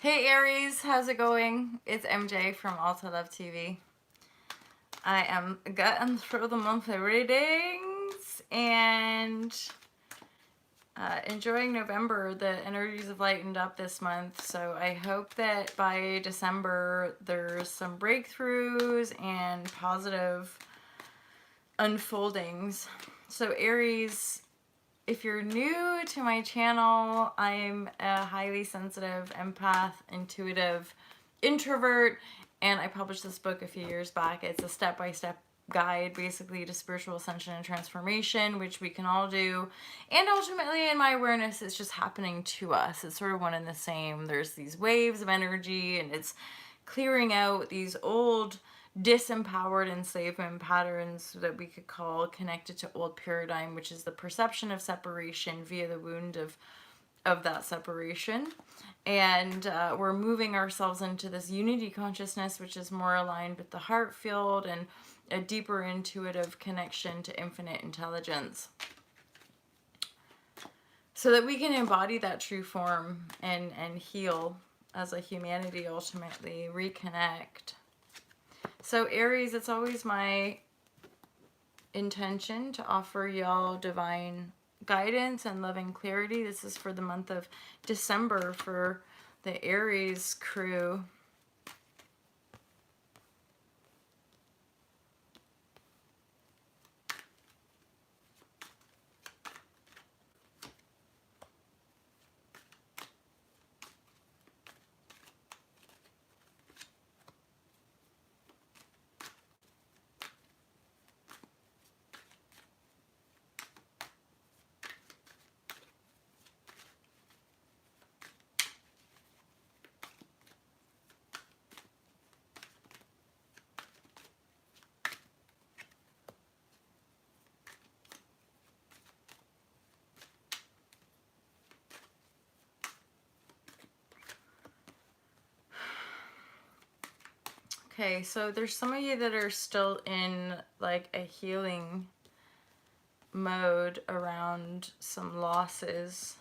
Hey Aries, how's it going? It's MJ from Alta Love TV. I am getting through the monthly readings and enjoying November. The energies have lightened up this month, so I hope that by December there's some breakthroughs and positive unfoldings. So Aries, if you're new to my channel, I'm a highly sensitive empath, intuitive introvert, and I published this book a few years back. It's a step-by-step guide basically to spiritual ascension and transformation, which we can all do. And ultimately, in my awareness, it's just happening to us. It's sort of one and the same. There's these waves of energy, and it's clearing out these old disempowered enslavement patterns that we could call connected to old paradigm, which is the perception of separation via the wound of that separation. And we're moving ourselves into this unity consciousness, which is more aligned with the heart field and a deeper intuitive connection to infinite intelligence, so that we can embody that true form and heal as a humanity, ultimately reconnect. So Aries, it's always my intention to offer y'all divine guidance and loving clarity. This is for the month of December for the Aries crew. Okay, so there's some of you that are still in like a healing mode around some losses.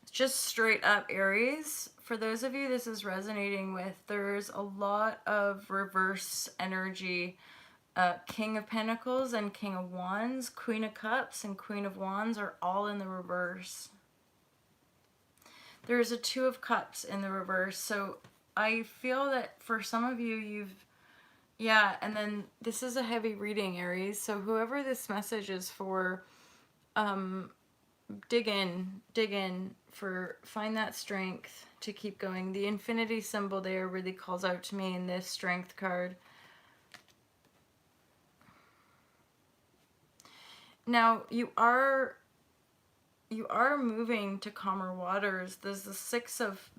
Just straight up Aries, for those of you this is resonating with, there's a lot of reverse energy. King of Pentacles and King of Wands, Queen of Cups and Queen of Wands are all in the reverse. There's a Two of Cups in the reverse, so I feel that for some of you, yeah, and then this is a heavy reading, Aries, so whoever this message is for, dig in, find that strength to keep going. The infinity symbol there really calls out to me in this strength card. Now, you are moving to calmer waters. There's a six of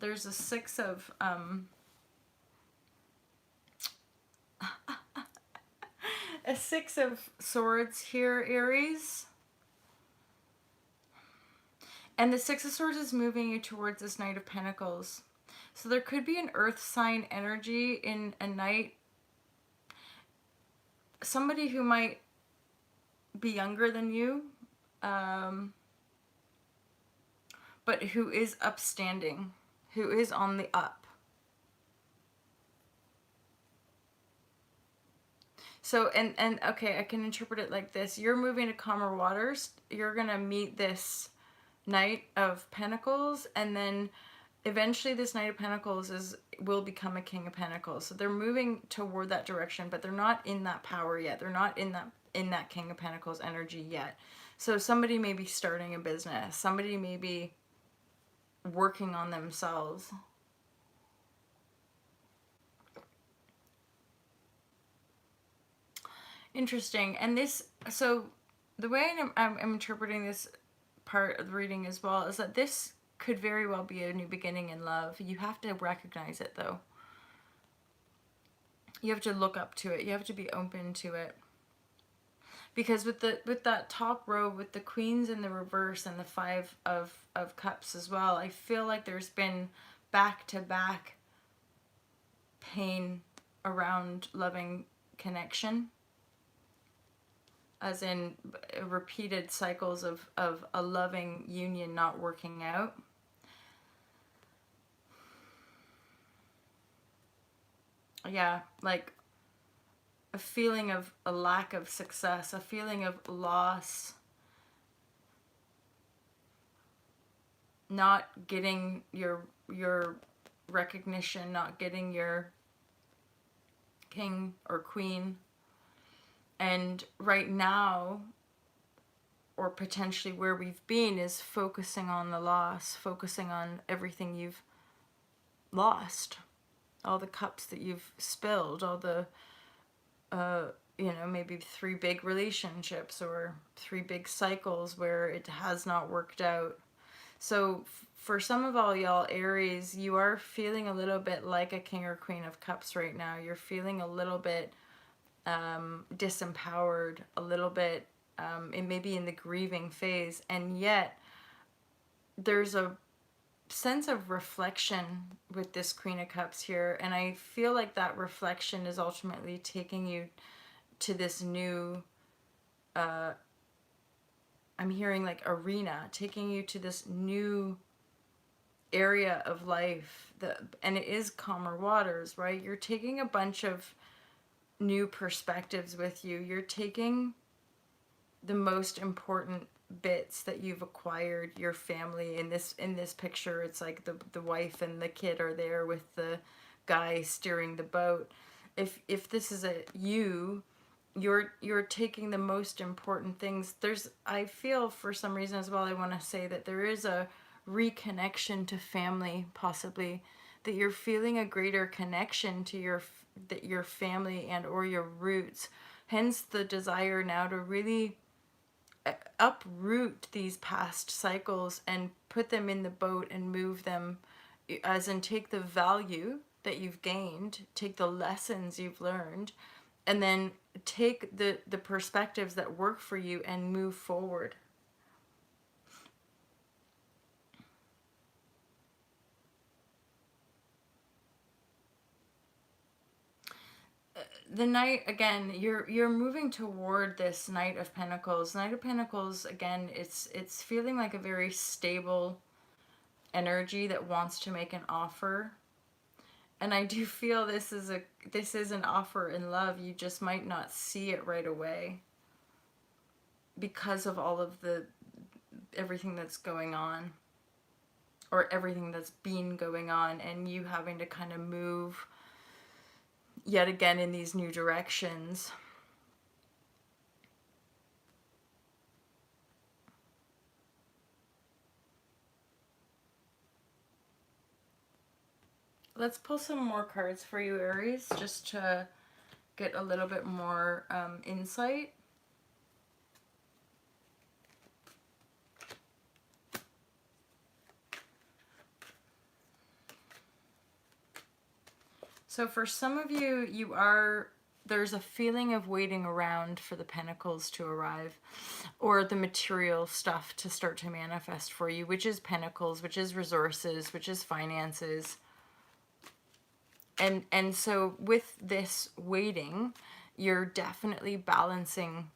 a Six of Swords here, Aries. And the Six of Swords is moving you towards this Knight of Pentacles. So there could be an earth sign energy in a knight. Somebody who might be younger than you, but who is upstanding, who is on the up. So, and okay, I can interpret it like this. You're moving to calmer waters. You're going to meet this Knight of Pentacles, and then eventually this Knight of Pentacles will become a King of Pentacles. So they're moving toward that direction, but they're not in that power yet. They're not in that King of Pentacles energy yet. So somebody may be starting a business. Somebody may be working on themselves. Interesting. And this, so the way I'm interpreting this part of the reading as well is that this could very well be a new beginning in love. You have to recognize it, though. You have to look up to it. You have to be open to it. Because with that top row, with the Queens in the reverse and the Five of Cups as well, I feel like there's been back-to-back pain around loving connection, as in repeated cycles of a loving union not working out. yeah, like a feeling of a lack of success, a feeling of loss, not getting your recognition, not getting your king or queen. And right now, or potentially where we've been, is focusing on the loss, focusing on everything you've lost, all the cups that you've spilled, all the maybe 3 big relationships or 3 big cycles where it has not worked out. So for some of all y'all Aries, you are feeling a little bit like a king or queen of cups right now. You're feeling a little bit disempowered, a little bit it may be in the grieving phase, and yet there's a sense of reflection with this Queen of Cups here, and I feel like that reflection is ultimately taking you to this new I'm hearing like arena, taking you to this new area of life. And it is calmer waters, right? You're taking a bunch of new perspectives with you. You're taking the most important bits that you've acquired, your family. In this picture, it's like the wife and the kid are there with the guy steering the boat. If this is you're taking the most important things. I feel for some reason as well, I want to say that there is a reconnection to family, possibly, that you're feeling a greater connection to your family and or your roots, hence the desire now to really uproot these past cycles and put them in the boat and move them, as in take the value that you've gained, take the lessons you've learned, and then take the perspectives that work for you and move forward. The Knight, again, you're moving toward this Knight of Pentacles. Knight of Pentacles, again, it's feeling like a very stable energy that wants to make an offer. And I do feel this is an offer in love. You just might not see it right away because of all of everything that's going on, or everything that's been going on, and you having to kind of move yet again in these new directions. Let's pull some more cards for you, Aries, just to get a little bit more insight. So for some of you, there's a feeling of waiting around for the pentacles to arrive, or the material stuff to start to manifest for you, which is pentacles, which is resources, which is finances. And so with this waiting, you're definitely balancing.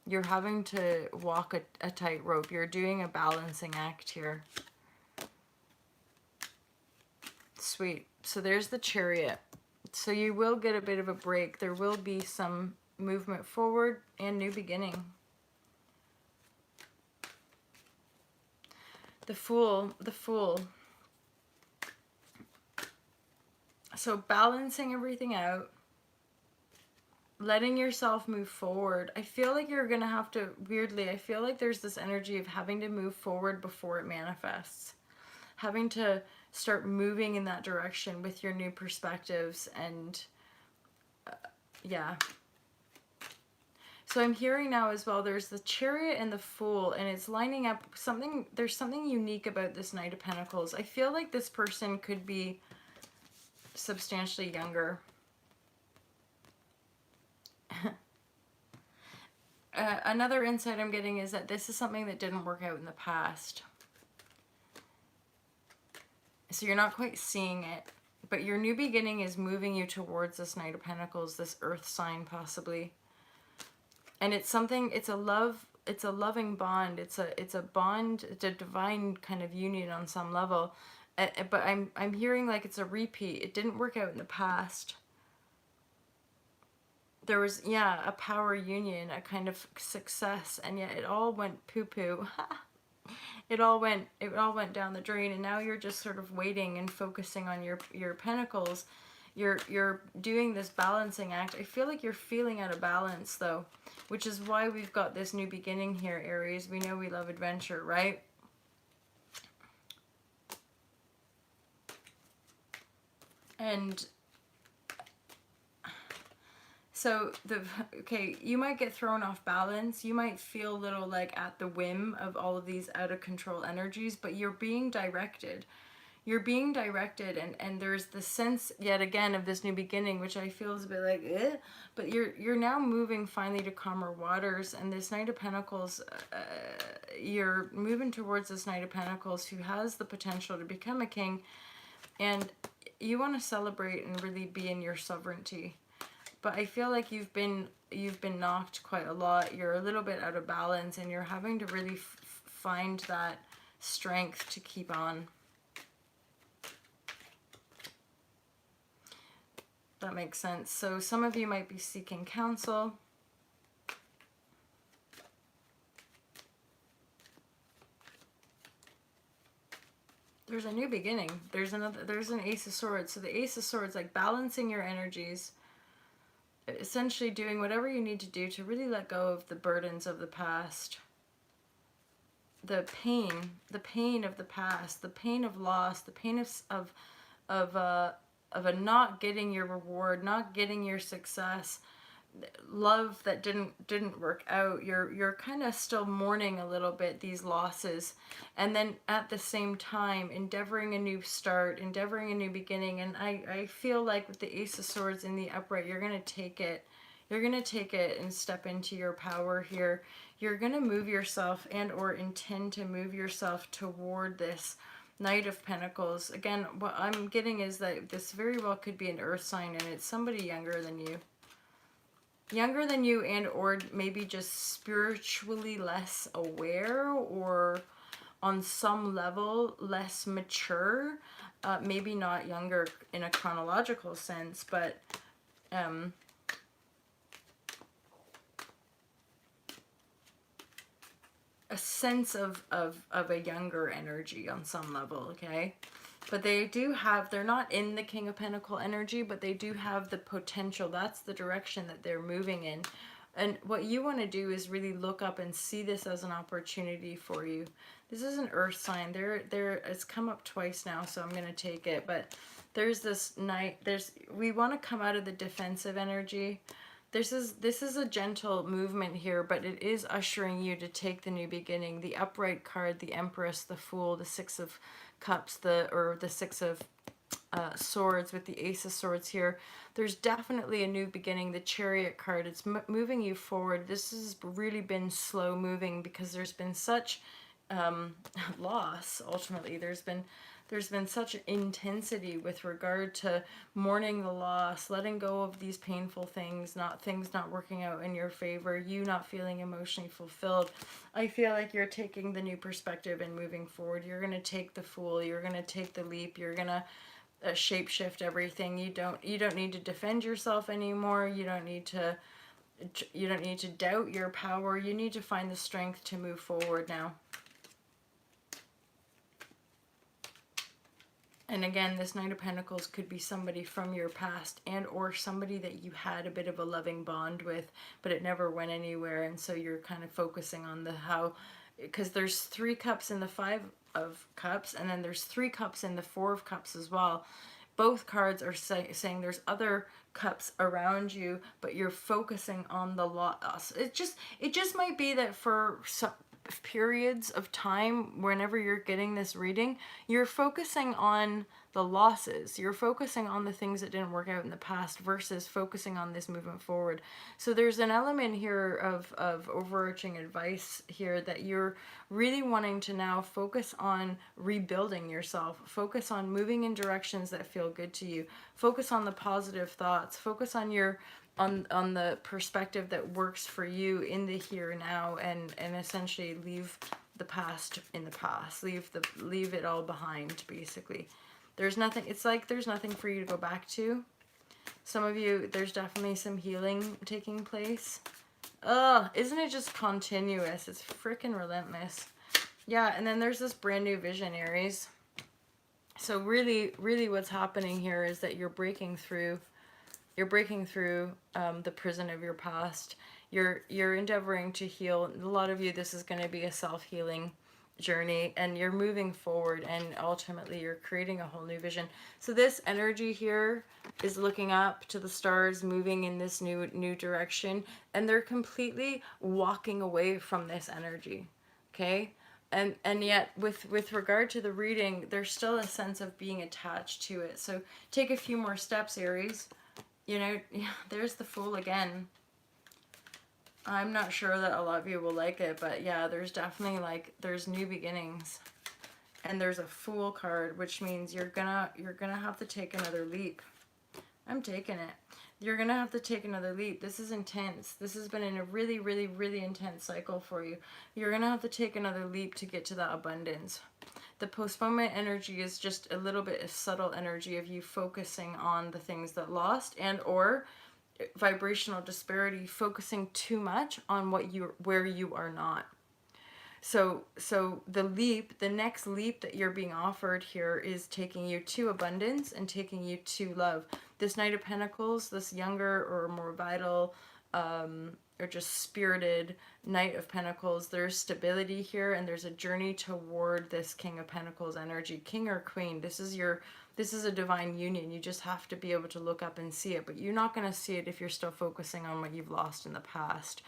You're having to walk a tightrope. You're doing a balancing act here. Sweet. So there's the Chariot. So you will get a bit of a break. There will be some movement forward and new beginning. The Fool. So balancing everything out, letting yourself move forward. I feel like you're going to have to, weirdly, I feel like there's this energy of having to move forward before it manifests. Having to start moving in that direction with your new perspectives and yeah. So I'm hearing now as well, there's the Chariot and the Fool, and it's lining up something. There's something unique about this Knight of Pentacles. I feel like this person could be substantially younger. Another insight I'm getting is that this is something that didn't work out in the past. So you're not quite seeing it, but your new beginning is moving you towards this Knight of Pentacles, this earth sign possibly. And it's something, it's a loving bond. It's a bond, it's a divine kind of union on some level. But I'm hearing like it's a repeat. It didn't work out in the past. there was, yeah, a power union, a kind of success, and yet it all went poo-poo. It all went down the drain, and now you're just sort of waiting and focusing on your pentacles. You're doing this balancing act. I feel like you're feeling out of balance though, which is why we've got this new beginning here, Aries. We know we love adventure, right? And so okay, you might get thrown off balance. You might feel a little like at the whim of all of these out of control energies, but you're being directed. You're being directed, and there's the sense yet again of this new beginning, which I feel is a bit like but you're now moving finally to calmer waters, and this Knight of Pentacles, you're moving towards this Knight of Pentacles who has the potential to become a king, and you want to celebrate and really be in your sovereignty. But I feel like you've been knocked quite a lot. You're a little bit out of balance, and you're having to really find that strength to keep on. That makes sense. So some of you might be seeking counsel. There's a new beginning. There's an Ace of Swords. So the Ace of Swords, like balancing your energies, essentially doing whatever you need to do to really let go of the burdens of the past. The pain of the past, the pain of loss, the pain of a not getting your reward, not getting your success, love that didn't work out. You're kind of still mourning a little bit these losses, and then at the same time endeavoring a new start, endeavoring a new beginning. And I feel like with the Ace of Swords in the upright, you're gonna take it. You're gonna take it and step into your power here. You're gonna move yourself and or intend to move yourself toward this Knight of Pentacles. Again, what I'm getting is that this very well could be an earth sign, and it's somebody younger than you. Younger than you, and or maybe just spiritually less aware, or on some level less mature. Maybe not younger in a chronological sense, but a sense of a younger energy on some level, okay? But they do have, they're not in the King of Pentacle energy, but they do have the potential. That's the direction that they're moving in. And what you want to do is really look up and see this as an opportunity for you. This is an earth sign. It's come up twice now, so I'm going to take it. But there's this Knight, we want to come out of the defensive energy. This is a gentle movement here, but it is ushering you to take the new beginning. The upright card, the Empress, the Fool, the Six of Cups, the Six of Swords with the Ace of Swords here. There's definitely a new beginning. The Chariot card, it's moving you forward. This has really been slow moving because there's been such loss. Ultimately, there's been such intensity with regard to mourning the loss, letting go of these painful things not working out in your favor, you not feeling emotionally fulfilled. I feel like you're taking the new perspective and moving forward. You're going to take the Fool, you're going to take the leap, you're going to shapeshift everything. You don't need to defend yourself anymore. You don't need to doubt your power. You need to find the strength to move forward now. And again, this Knight of Pentacles could be somebody from your past, and or somebody that you had a bit of a loving bond with, but it never went anywhere. And so you're kind of focusing on the how, because there's 3 cups in the 5 of Cups, and then there's 3 cups in the 4 of Cups as well. Both cards are saying there's other cups around you, but you're focusing on the loss. It just might be that for some periods of time, whenever you're getting this reading, you're focusing on the losses. You're focusing on the things that didn't work out in the past versus focusing on this movement forward. So there's an element here of overarching advice here that you're really wanting to now focus on rebuilding yourself, focus on moving in directions that feel good to you, focus on the positive thoughts, focus on your on the perspective that works for you in the here and now, and essentially leave the past in the past, leave it all behind. Basically, there's nothing, it's like there's nothing for you to go back to. Some of you, there's definitely some healing taking place. Ugh, isn't it just continuous? It's freaking relentless. Yeah, and then there's this brand new vision, Aries. So really, really what's happening here is that you're breaking through the prison of your past. You're endeavoring to heal. A lot of you, this is going to be a self-healing journey, and you're moving forward, and ultimately you're creating a whole new vision. So this energy here is looking up to the stars, moving in this new direction, and they're completely walking away from this energy. Okay? And yet with regard to the reading, there's still a sense of being attached to it. So take a few more steps, Aries. You know, yeah, there's the Fool again. I'm not sure that a lot of you will like it, but yeah, there's definitely like, there's new beginnings. And there's a Fool card, which means you're gonna have to take another leap. I'm taking it. You're gonna have to take another leap. This is intense. This has been in a really, really, really intense cycle for you. You're gonna have to take another leap to get to that abundance. The postponement energy is just a little bit of subtle energy of you focusing on the things that lost, and or vibrational disparity, focusing too much on where you are not. So the next leap that you're being offered here is taking you to abundance and taking you to love. This Knight of Pentacles, this younger or more vital, or just spirited Knight of Pentacles, there's stability here, and there's a journey toward this King of Pentacles energy. King or Queen, this is a divine union. You just have to be able to look up and see it, but you're not going to see it if you're still focusing on what you've lost in the past.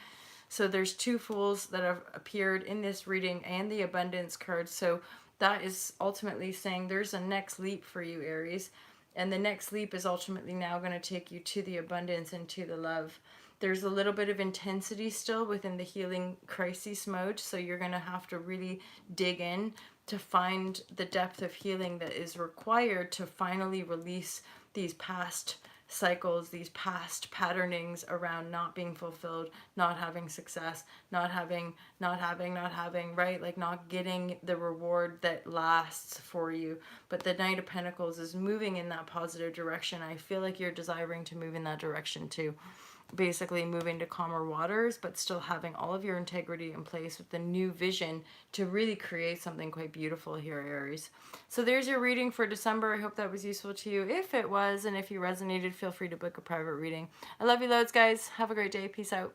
So there's two Fools that have appeared in this reading and the Abundance card. So that is ultimately saying there's a next leap for you, Aries. And the next leap is ultimately now going to take you to the abundance and to the love. There's a little bit of intensity still within the healing crisis mode. So you're going to have to really dig in to find the depth of healing that is required to finally release these past cycles, these past patternings around not being fulfilled, not having success, not having, right? Like not getting the reward that lasts for you. But the Knight of Pentacles is moving in that positive direction. I feel like you're desiring to move in that direction too. Basically moving to calmer waters, but still having all of your integrity in place with the new vision to really create something quite beautiful here, Aries. So there's your reading for December. I hope that was useful to you. If it was, and if you resonated, feel free to book a private reading. I love you loads, guys. Have a great day. Peace out.